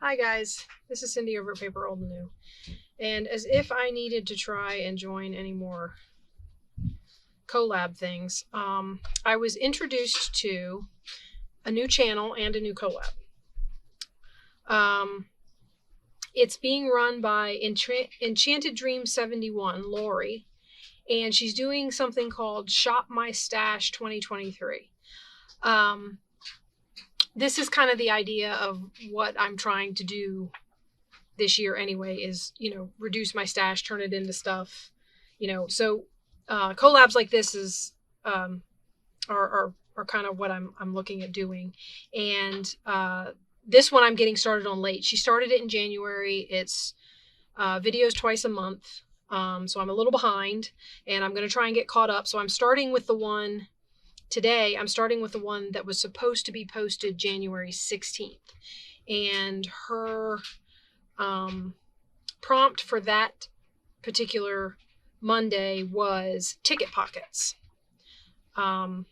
Hi guys, this is Cindy over at paper.old.new, and as if I needed to try and join any more collab things, I was introduced to a new channel and a new collab. It's being run by Enchanted Dream 71, Lorie, and she's doing something called Shop My Stash 2023. This is kind of the idea of what I'm trying to do this year anyway, is, reduce my stash, turn it into stuff, so collabs like this is are kind of what I'm looking at doing. And this one I'm getting started on late. She started it in January. It's videos twice a month, so I'm a little behind, and I'm going to try and get caught up. So I'm starting with the one today. I'm starting with the one that was supposed to be posted January 16th, and her prompt for that particular Monday was ticket pockets. I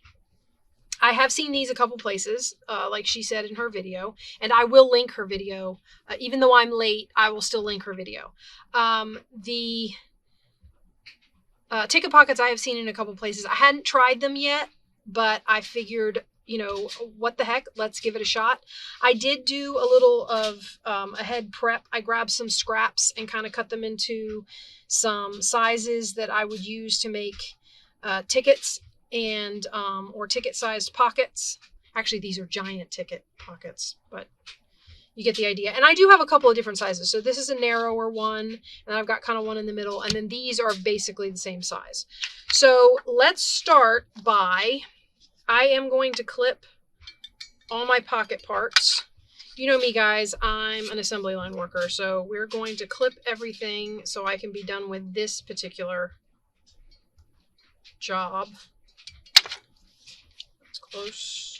have seen these a couple places, like she said in her video, and I will link her video. Even though I'm late, I will still link her video. The ticket pockets I have seen in a couple places. I hadn't tried them yet, but I figured, what the heck, let's give it a shot. I did do a little of a head prep. I grabbed some scraps and kind of cut them into some sizes that I would use to make tickets and or ticket sized pockets. Actually, these are giant ticket pockets, but you get the idea. And I do have a couple of different sizes. So this is a narrower one, and I've got kind of one in the middle, and then these are basically the same size. So let's start by, I am going to clip all my pocket parts. You know me, guys, I'm an assembly line worker, so we're going to clip everything so I can be done with this particular job. That's close.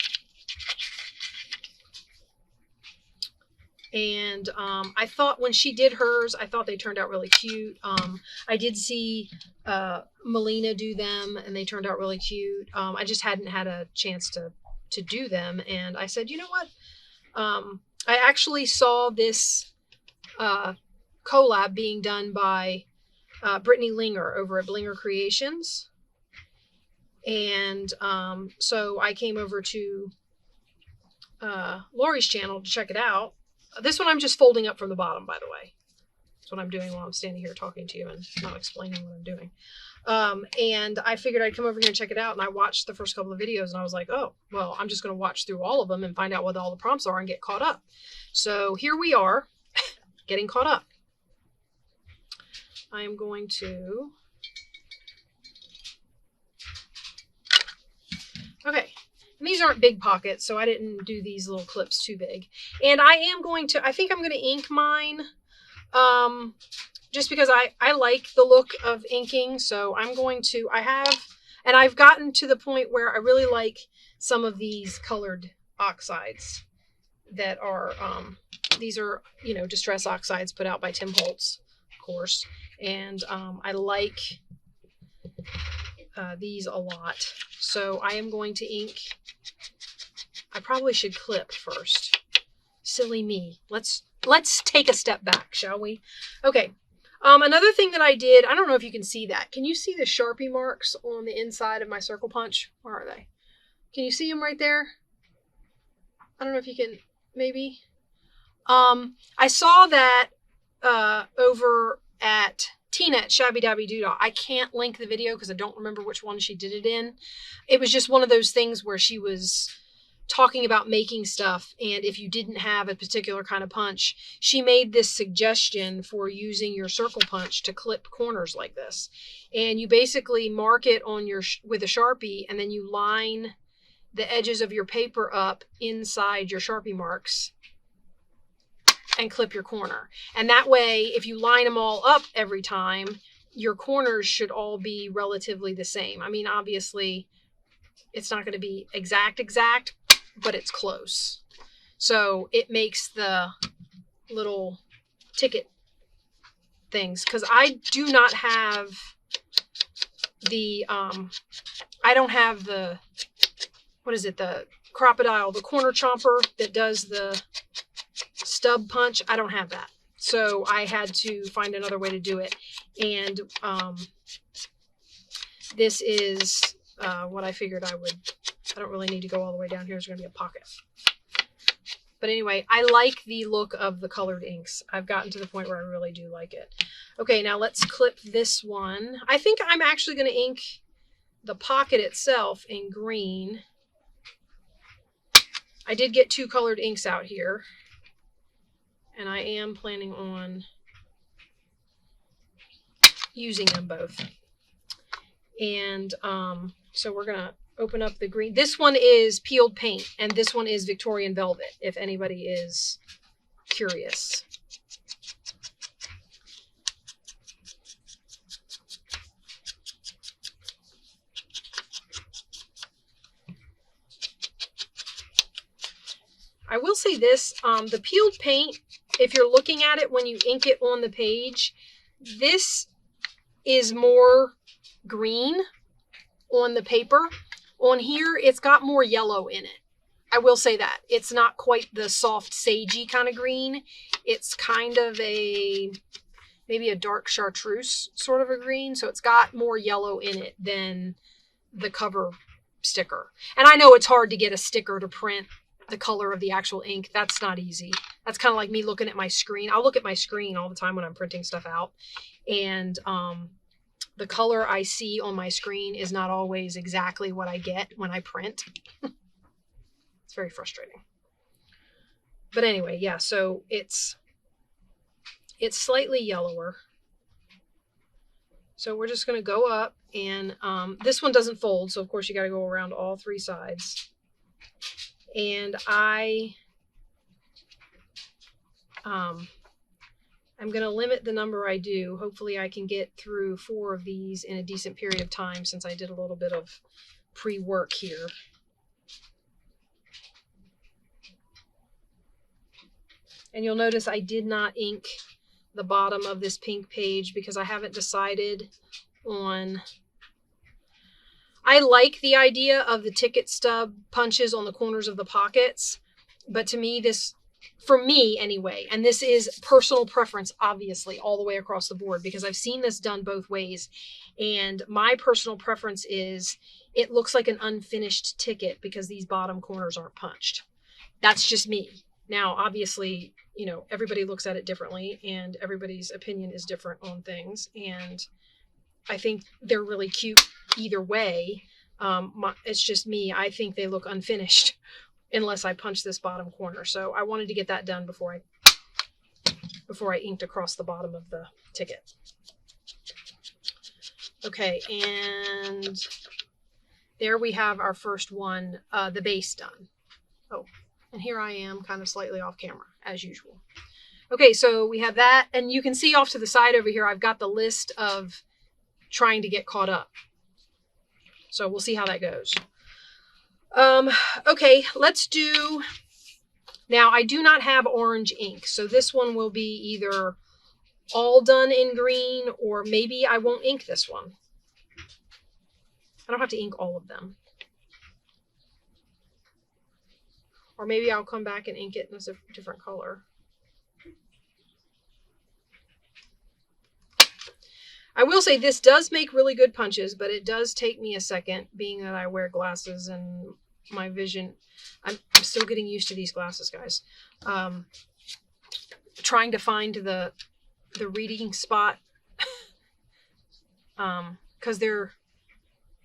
And I thought when she did hers, I thought they turned out really cute. I did see Melina do them, and they turned out really cute. I just hadn't had a chance to do them, and I said, you know what? I actually saw this collab being done by Brittany Linger over at Blinger Creations, and so I came over to Lorie's channel to check it out. This one I'm just folding up from the bottom, by the way. That's what I'm doing while I'm standing here talking to you and not explaining what I'm doing. And I figured I'd come over here and check it out, and I watched the first couple of videos, and I was like, oh, well, I'm just going to watch through all of them and find out what all the prompts are and get caught up. So here we are, getting caught up. I am going to... Okay. And these aren't big pockets, so I didn't do these little clips too big. And I am going to, I think I'm going to ink mine, just because I like the look of inking. So I'm going to, and I've gotten to the point where I really like some of these colored oxides that are, these are, Distress Oxides put out by Tim Holtz, of course. And I like these a lot. So I am going to ink. I probably should clip first. Silly me. Let's take a step back, shall we? Okay. Another thing that I did, I don't know if you can see that. Can you see the Sharpie marks on the inside of my circle punch? Where are they? Can you see them right there? I don't know if you can, maybe. I saw that over at Tina at Shabby Dabby Doodah. I can't link the video because I don't remember which one she did it in. It was just one of those things where she was talking about making stuff, and if you didn't have a particular kind of punch, she made this suggestion for using your circle punch to clip corners like this. And you basically mark it on with a Sharpie, and then you line the edges of your paper up inside your Sharpie marks and clip your corner. And that way, if you line them all up every time, your corners should all be relatively the same. I mean, obviously, it's not going to be exact, but it's close. So it makes the little ticket things, because I do not have the, I don't have the, what is it, the crocodile, the corner chomper that does the stub punch. I don't have that. So I had to find another way to do it. And this is what I figured I would. I don't really need to go all the way down here. There's going to be a pocket. But anyway, I like the look of the colored inks. I've gotten to the point where I really do like it. Okay, now let's clip this one. I think I'm actually going to ink the pocket itself in green. I did get 2 colored inks out here. And I am planning on using them both. And so we're going to open up the green. This one is peeled paint, and this one is Victorian velvet, if anybody is curious. I will say this, the peeled paint, if you're looking at it when you ink it on the page, this is more green on the paper. On here, it's got more yellow in it. I will say that. It's not quite the soft, sagey kind of green. It's kind of maybe a dark chartreuse sort of a green. So it's got more yellow in it than the cover sticker. And I know it's hard to get a sticker to print the color of the actual ink. That's not easy. That's kind of like me looking at my screen. I'll look at my screen all the time when I'm printing stuff out. And the color I see on my screen is not always exactly what I get when I print. It's very frustrating. But anyway, yeah, so it's slightly yellower. So we're just going to go up, and this one doesn't fold, so of course you got to go around all 3 sides. And I'm going to limit the number I do. Hopefully I can get through 4 of these in a decent period of time, since I did a little bit of pre-work here. And you'll notice I did not ink the bottom of this pink page because I haven't decided on... I like the idea of the ticket stub punches on the corners of the pockets, but to me this... For me, anyway, and this is personal preference, obviously, all the way across the board, because I've seen this done both ways, and my personal preference is it looks like an unfinished ticket because these bottom corners aren't punched. That's just me. Now, obviously, you know, everybody looks at it differently, and everybody's opinion is different on things, and I think they're really cute either way. It's just me. I think they look unfinished unless I punch this bottom corner. So I wanted to get that done before I inked across the bottom of the ticket. Okay, and there we have our first one, the base done. Oh, and here I am kind of slightly off camera, as usual. Okay, so we have that, and you can see off to the side over here, I've got the list of trying to get caught up. So we'll see how that goes. Okay, let's do, now I do not have orange ink, so this one will be either all done in green, or maybe I won't ink this one. I don't have to ink all of them. Or maybe I'll come back and ink it in a different color. I will say this does make really good punches, but it does take me a second, being that I wear glasses and my vision. I'm still getting used to these glasses, guys. Trying to find the reading spot, because they're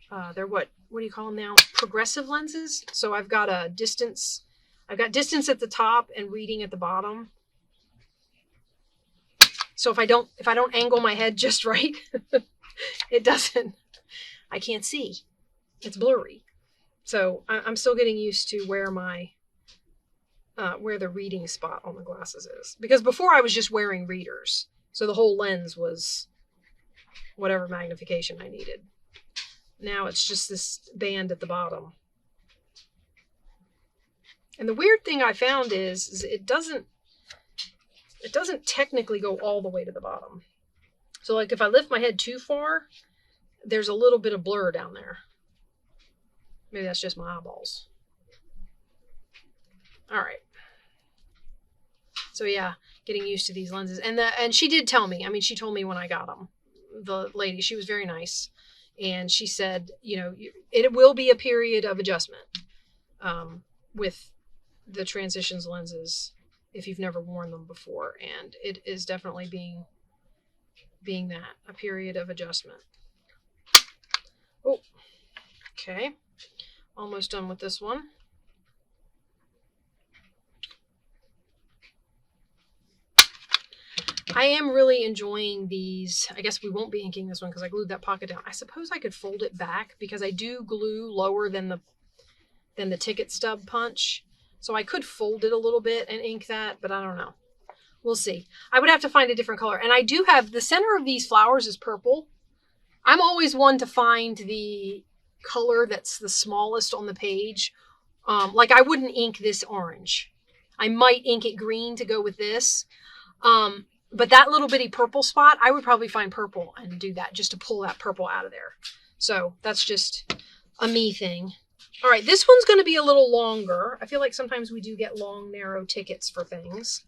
what do you call them now? Progressive lenses. So I've got a distance. I've got distance at the top and reading at the bottom. So if I don't angle my head just right, it doesn't, I can't see. It's blurry. So I'm still getting used to where my, where the reading spot on the glasses is. Because before I was just wearing readers. So the whole lens was whatever magnification I needed. Now it's just this band at the bottom. And the weird thing I found is it doesn't technically go all the way to the bottom. So like if I lift my head too far, there's a little bit of blur down there. Maybe that's just my eyeballs. All right. So yeah, getting used to these lenses. And she did tell me, I mean, she told me when I got them, the lady, she was very nice. And she said, you know, it will be a period of adjustment with the Transitions lenses if you've never worn them before. And it is definitely being that, a period of adjustment. Oh, okay. Almost done with this one. I am really enjoying these. I guess we won't be inking this one because I glued that pocket down. I suppose I could fold it back because I do glue lower than the ticket stub punch. So I could fold it a little bit and ink that, but I don't know. We'll see. I would have to find a different color. And I do have, the center of these flowers is purple. I'm always one to find the color that's the smallest on the page. Like I wouldn't ink this orange. I might ink it green to go with this. But that little bitty purple spot, I would probably find purple and do that just to pull that purple out of there. So that's just a me thing. All right, this one's going to be a little longer. I feel like sometimes we do get long, narrow tickets for things.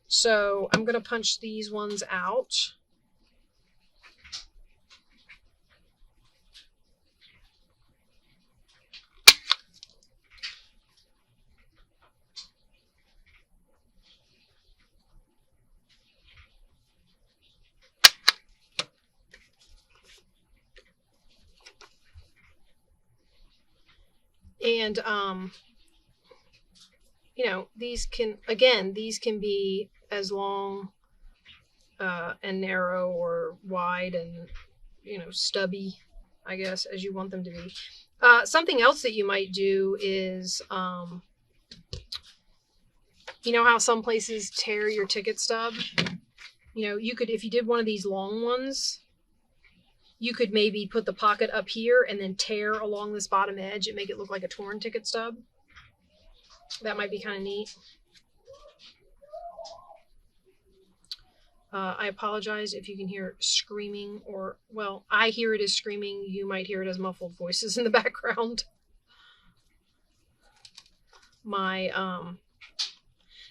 So I'm going to punch these ones out. And, you know, these can be as long and narrow or wide and, you know, stubby, I guess, as you want them to be. Something else that you might do is, you know how some places tear your ticket stub? You know, you could, if you did one of these long ones, you could maybe put the pocket up here and then tear along this bottom edge and make it look like a torn ticket stub. That might be kind of neat. I apologize if you can hear screaming or, well, I hear it as screaming. You might hear it as muffled voices in the background.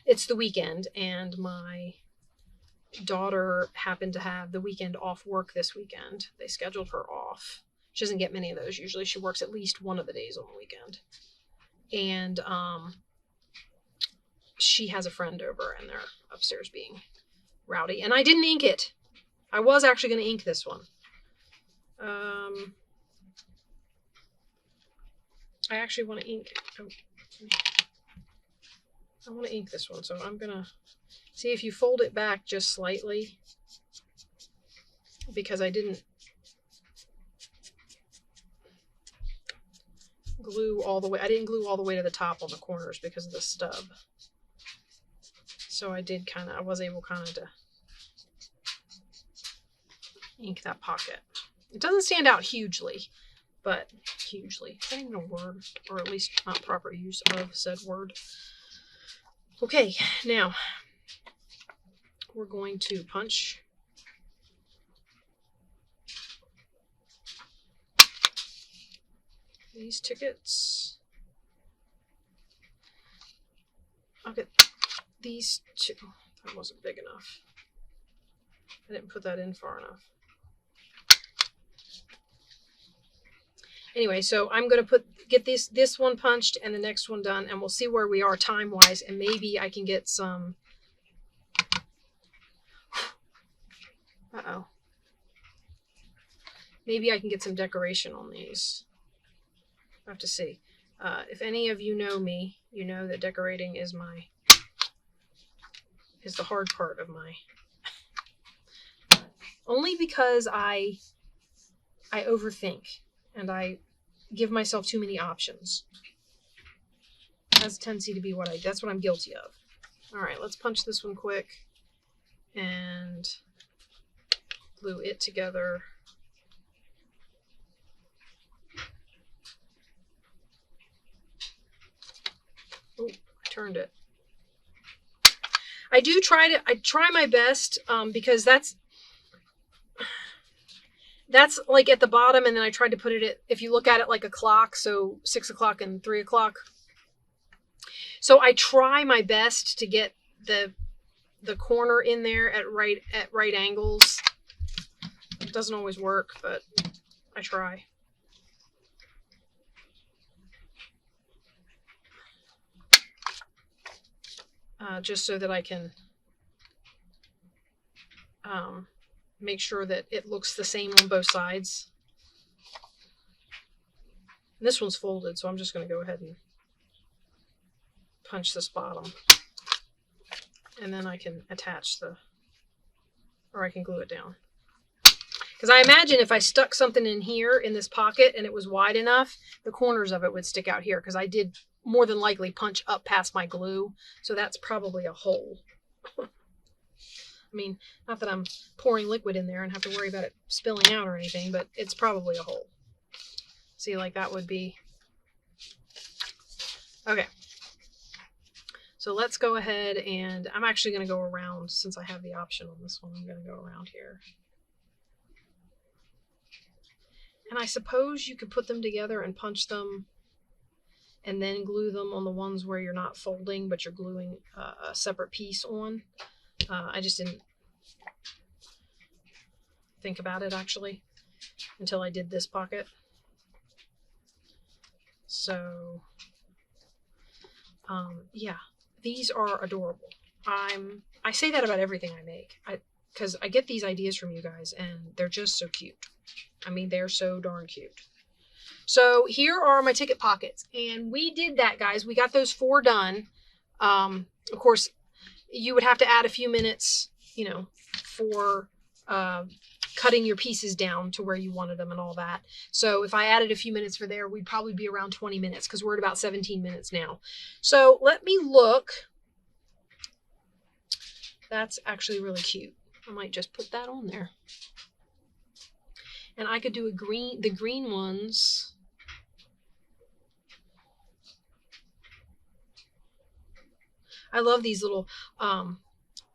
It's the weekend and my daughter happened to have the weekend off work this weekend. They scheduled her off. She doesn't get many of those. Usually she works at least one of the days on the weekend. And she has a friend over and they're upstairs being rowdy. And I didn't ink it. I was actually going to ink this one. I actually want to ink. I want to ink this one, so I'm going to see if you fold it back just slightly, because I didn't glue all the way. I didn't glue all the way to the top on the corners because of the stub. So I did I was able to ink that pocket. It doesn't stand out hugely, but hugely. Is that even a word? Or at least not proper use of said word. Okay, now we're going to punch these tickets. I'll get these two. That wasn't big enough. I didn't put that in far enough. Anyway, so I'm going to get this one punched and the next one done, and we'll see where we are time-wise, and maybe I can get some... Uh-oh. Maybe I can get some decoration on these. I have to see. If any of you know me, you know that decorating is the hard part of my... Only because I overthink and I give myself too many options. It has a tendency to be that's what I'm guilty of. All right, let's punch this one quick and glue it together. Oh, I turned it. I try my best because that's like at the bottom, and then I tried to put it at, if you look at it like a clock, so 6 o'clock and 3 o'clock. So I try my best to get the the corner in there at right angles. It doesn't always work, but I try. Just so that I can make sure that it looks the same on both sides. And this one's folded, so I'm just going to go ahead and punch this bottom. And then I can attach or I can glue it down. Because I imagine if I stuck something in here in this pocket and it was wide enough, the corners of it would stick out here, because I did more than likely punch up past my glue. So that's probably a hole. I mean, not that I'm pouring liquid in there and have to worry about it spilling out or anything, but it's probably a hole. See, like that would be... Okay. So let's go ahead, and I'm actually going to go around, since I have the option on this one. I'm going to go around here. And I suppose you could put them together and punch them and then glue them on the ones where you're not folding, but you're gluing a separate piece on. I just didn't think about it, actually, until I did this pocket. So, yeah, these are adorable. I say that about everything I make, because I get these ideas from you guys, and they're just so cute. I mean, they're so darn cute. So here are my ticket pockets, and we did that, guys. We got those 4 done. Of course, you would have to add a few minutes, you know, for cutting your pieces down to where you wanted them and all that. So if I added a few minutes for there, we'd probably be around 20 minutes, because we're at about 17 minutes now. So let me look. That's actually really cute. I might just put that on there. And I could do the green ones. I love these little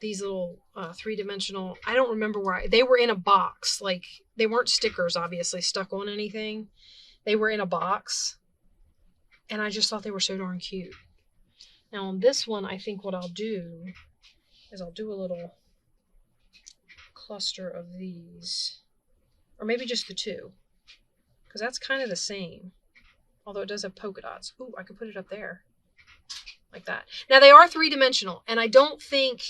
3-dimensional, I don't remember where they were in a box. Like, they weren't stickers, obviously, stuck on anything. They were in a box. And I just thought they were so darn cute. Now on this one, I think what I'll do is I'll do a little cluster of these. Or maybe just the 2. Because that's kind of the same. Although it does have polka dots. Ooh, I could put it up there. Like that. Now they are 3-dimensional, and I don't think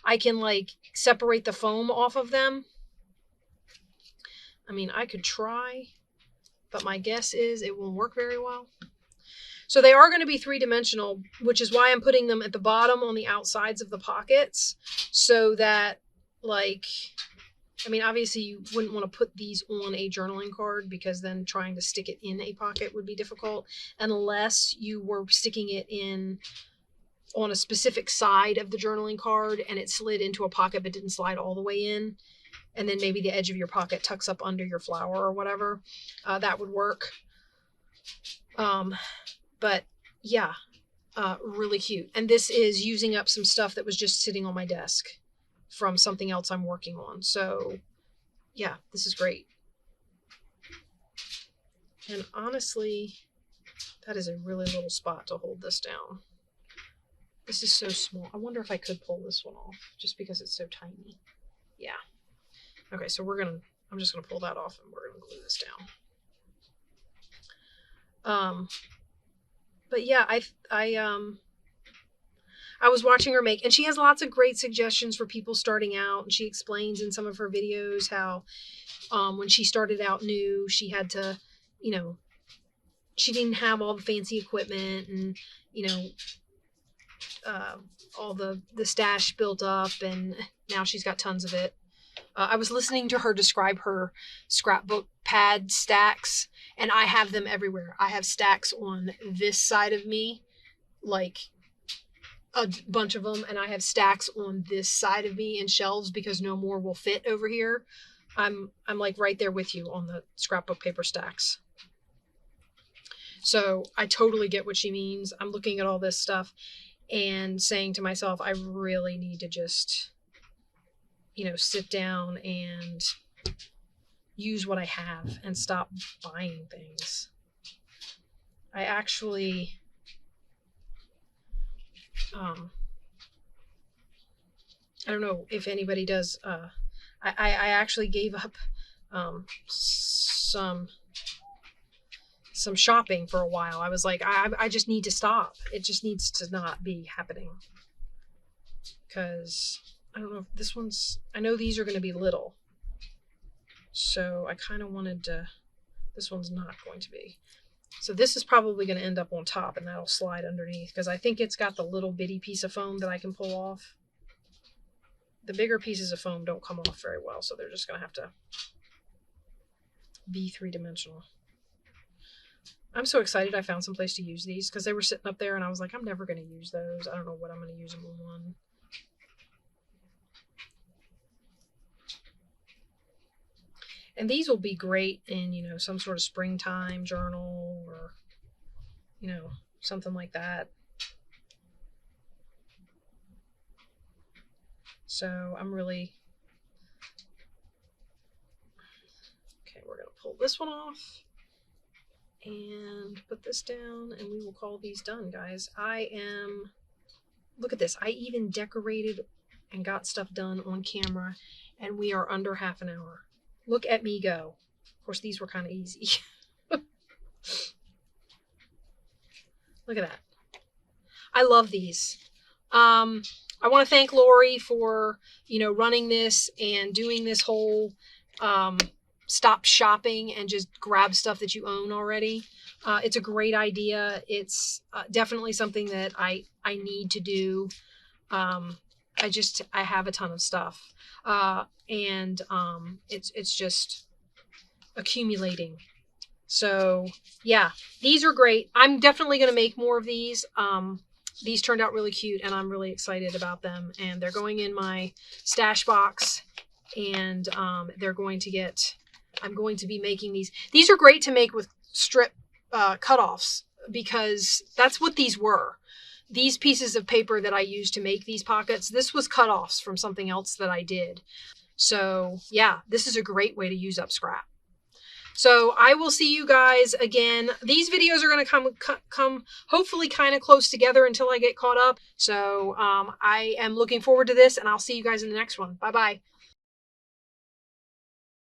I can like separate the foam off of them. I mean, I could try, but my guess is it won't work very well. So they are going to be 3-dimensional, which is why I'm putting them at the bottom on the outsides of the pockets, so that, like, I mean, obviously you wouldn't want to put these on a journaling card, because then trying to stick it in a pocket would be difficult, unless you were sticking it in on a specific side of the journaling card and it slid into a pocket but didn't slide all the way in, and then maybe the edge of your pocket tucks up under your flower or whatever. That would work. But yeah, really cute. And this is using up some stuff that was just sitting on my desk from something else I'm working on. So yeah, this is great. And honestly, that is a really little spot to hold this down. This is so small. I wonder if I could pull this one off, just because it's so tiny. Yeah. Okay, so I'm just gonna pull that off, and we're gonna glue this down. But yeah, I was watching her make, and she has lots of great suggestions for people starting out. And she explains in some of her videos how when she started out new, she had to, you know, she didn't have all the fancy equipment, and, you know, all the stash built up, and now she's got tons of it. I was listening to her describe her scrapbook pad stacks, and I have them everywhere. I have stacks on this side of me, like a bunch of them, and I have stacks on this side of me in shelves, because no more will fit over here. I'm like right there with you on the scrapbook paper stacks. So I totally get what she means. I'm looking at all this stuff and saying to myself, I really need to just, you know, sit down and use what I have and stop buying things. I actually, I don't know if anybody does. I actually gave up some shopping for a while. I was like, I just need to stop. It just needs to not be happening. Because I don't know if this one's, I know these are going to be little. So I kind of wanted to, this one's not going to be. So this is probably going to end up on top, and that'll slide underneath because I think it's got the little bitty piece of foam that I can pull off. The bigger pieces of foam don't come off very well, so they're just going to have to be three-dimensional. I'm so excited I found some place to use these because they were sitting up there and I was like, I'm never going to use those. I don't know what I'm going to use them on. And these will be great in, you know, some sort of springtime journal or, you know, something like that. So I'm really, okay, we're going to pull this one off and put this down and we will call these done, guys. Look at this. I even decorated and got stuff done on camera and we are under half an hour. Look at me go. Of course, these were kind of easy. Look at that. I love these. I want to thank Lorie for, you know, running this and doing this whole stop shopping and just grab stuff that you own already. It's a great idea. It's definitely something that I need to do. I have a ton of stuff. And it's just accumulating. So yeah, these are great. I'm definitely going to make more of these. These turned out really cute and I'm really excited about them, and they're going in my stash box, and they're going to get, I'm going to be making these. These are great to make with strip cutoffs because that's what these were. These pieces of paper that I used to make these pockets, this was cutoffs from something else that I did. So yeah, this is a great way to use up scrap. So I will see you guys again. These videos are going to come hopefully kind of close together until I get caught up. So I am looking forward to this, and I'll see you guys in the next one. Bye-bye.